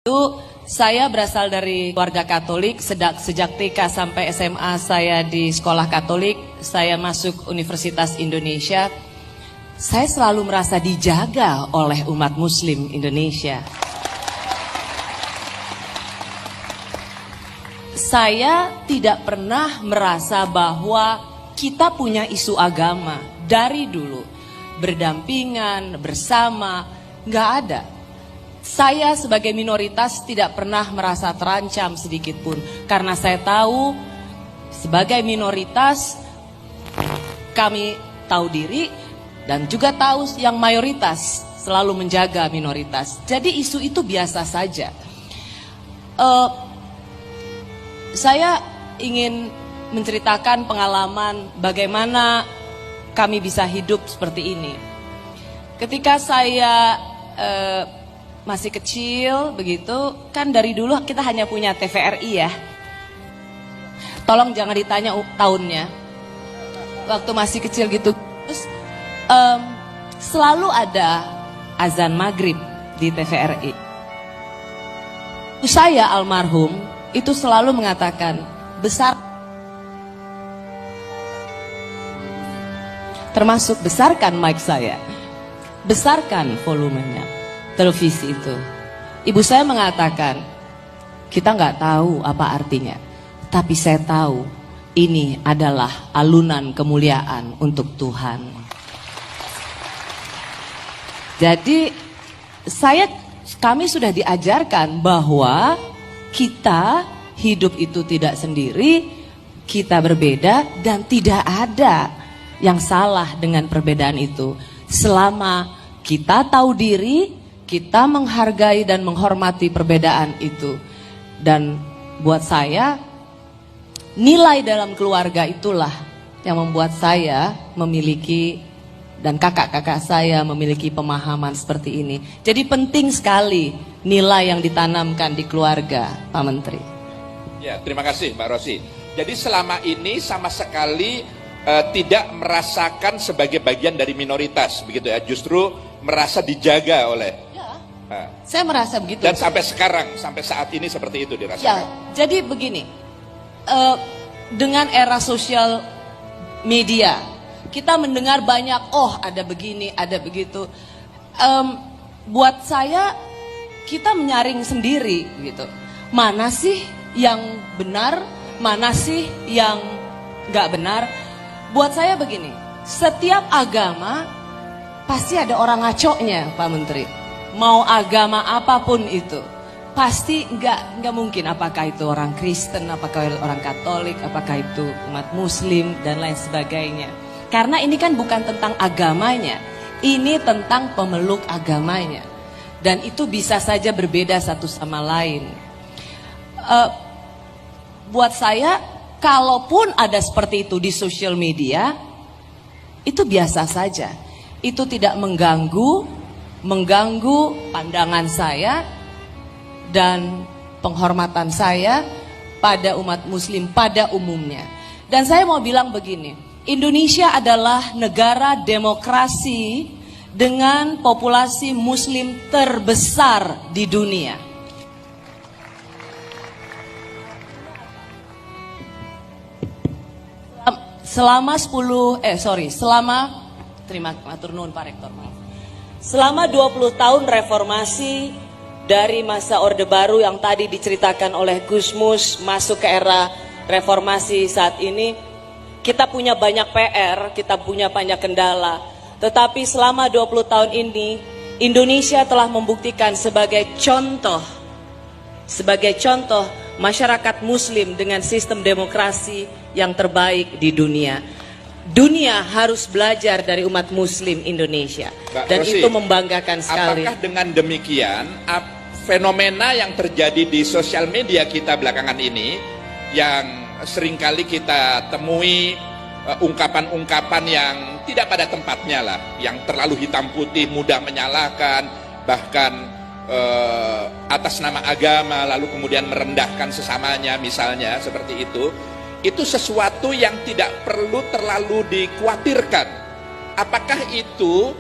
Itu saya berasal dari keluarga Katolik, sejak TK sampai SMA saya di sekolah Katolik, saya masuk Universitas Indonesia. Saya selalu merasa dijaga oleh umat Muslim Indonesia. Saya tidak pernah merasa bahwa kita punya isu agama dari dulu, berdampingan, bersama, nggak ada. Saya sebagai minoritas tidak pernah merasa terancam sedikit pun, karena saya tahu sebagai minoritas kami tahu diri dan juga tahu yang mayoritas selalu menjaga minoritas. Jadi isu itu biasa saja. Saya ingin menceritakan pengalaman bagaimana kami bisa hidup seperti ini. Ketika saya masih kecil begitu, kan dari dulu kita hanya punya TVRI ya. Tolong jangan ditanya tahunnya. Waktu masih kecil gitu, terus selalu ada azan maghrib di TVRI. Saya almarhum itu selalu mengatakan, termasuk besarkan mic saya, besarkan volumenya. Televisi itu, ibu saya mengatakan, kita nggak tahu apa artinya, tapi saya tahu ini adalah alunan kemuliaan untuk Tuhan. Jadi kami sudah diajarkan bahwa kita hidup itu tidak sendiri, kita berbeda dan tidak ada yang salah dengan perbedaan itu. Selama kita tahu diri, kita menghargai dan menghormati perbedaan itu. Dan buat saya, nilai dalam keluarga itulah yang membuat saya memiliki, dan kakak-kakak saya memiliki pemahaman seperti ini. Jadi penting sekali nilai yang ditanamkan di keluarga, Pak Menteri. Ya, terima kasih Mbak Rosi. Jadi selama ini sama sekali tidak merasakan sebagai bagian dari minoritas, begitu ya? Justru merasa dijaga oleh. Saya merasa begitu. Dan sampai sekarang, sampai saat ini seperti itu dirasakan. Ya, jadi begini, dengan era sosial media, kita mendengar banyak, oh ada begini, ada begitu. Buat saya, kita menyaring sendiri gitu. Mana sih yang benar, mana sih yang nggak benar? Buat saya begini, setiap agama pasti ada orang ngaconya, Pak Menteri. Mau agama apapun itu, pasti nggak mungkin. Apakah itu orang Kristen, apakah orang Katolik, apakah itu umat Muslim dan lain sebagainya. Karena ini kan bukan tentang agamanya, ini tentang pemeluk agamanya, dan itu bisa saja berbeda satu sama lain. Buat saya, kalaupun ada seperti itu di sosial media, itu biasa saja. Itu tidak mengganggu pandangan saya dan penghormatan saya pada umat Muslim pada umumnya. Dan saya mau bilang begini, Indonesia adalah negara demokrasi dengan populasi Muslim terbesar di dunia. Selama 20 tahun reformasi, dari masa Orde Baru yang tadi diceritakan oleh Gusmus masuk ke era reformasi saat ini, kita punya banyak PR, kita punya banyak kendala. Tetapi selama 20 tahun ini, Indonesia telah membuktikan sebagai contoh masyarakat Muslim dengan sistem demokrasi yang terbaik di dunia. Dunia harus belajar dari umat Muslim Indonesia. Mbak dan Rosi, itu membanggakan sekali. Apakah dengan demikian fenomena yang terjadi di sosial media kita belakangan ini, yang seringkali kita temui ungkapan-ungkapan yang tidak pada tempatnya lah, yang terlalu hitam putih, mudah menyalahkan, bahkan atas nama agama lalu kemudian merendahkan sesamanya misalnya, seperti itu sesuatu yang tidak perlu terlalu dikhawatirkan. Apakah itu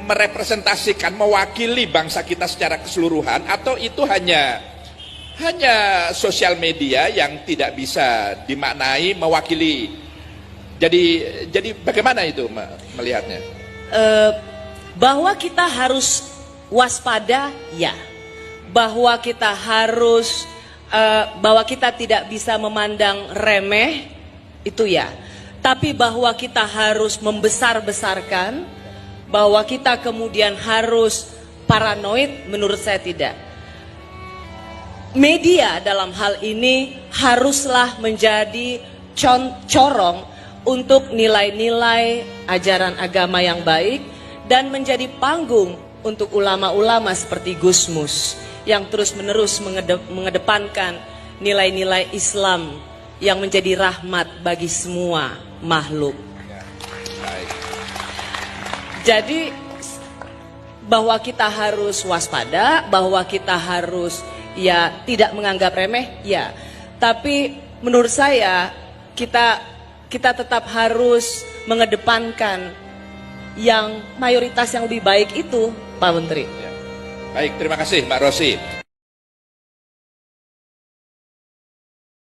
merepresentasikan, mewakili bangsa kita secara keseluruhan, atau itu hanya sosial media yang tidak bisa dimaknai mewakili. Jadi bagaimana itu melihatnya? Bahwa kita harus waspada, ya. Bahwa kita harus bahwa kita tidak bisa memandang remeh, itu ya. Tapi bahwa kita harus membesar-besarkan, bahwa kita kemudian harus paranoid, menurut saya tidak. Media dalam hal ini haruslah menjadi corong untuk nilai-nilai ajaran agama yang baik dan menjadi panggung untuk ulama-ulama seperti Gusmus yang terus-menerus mengedepankan nilai-nilai Islam yang menjadi rahmat bagi semua makhluk. Jadi bahwa kita harus waspada, bahwa kita harus ya tidak menganggap remeh, ya. Tapi menurut saya kita tetap harus mengedepankan yang mayoritas yang lebih baik itu, Pak Menteri. Baik, terima kasih Mbak Rosi.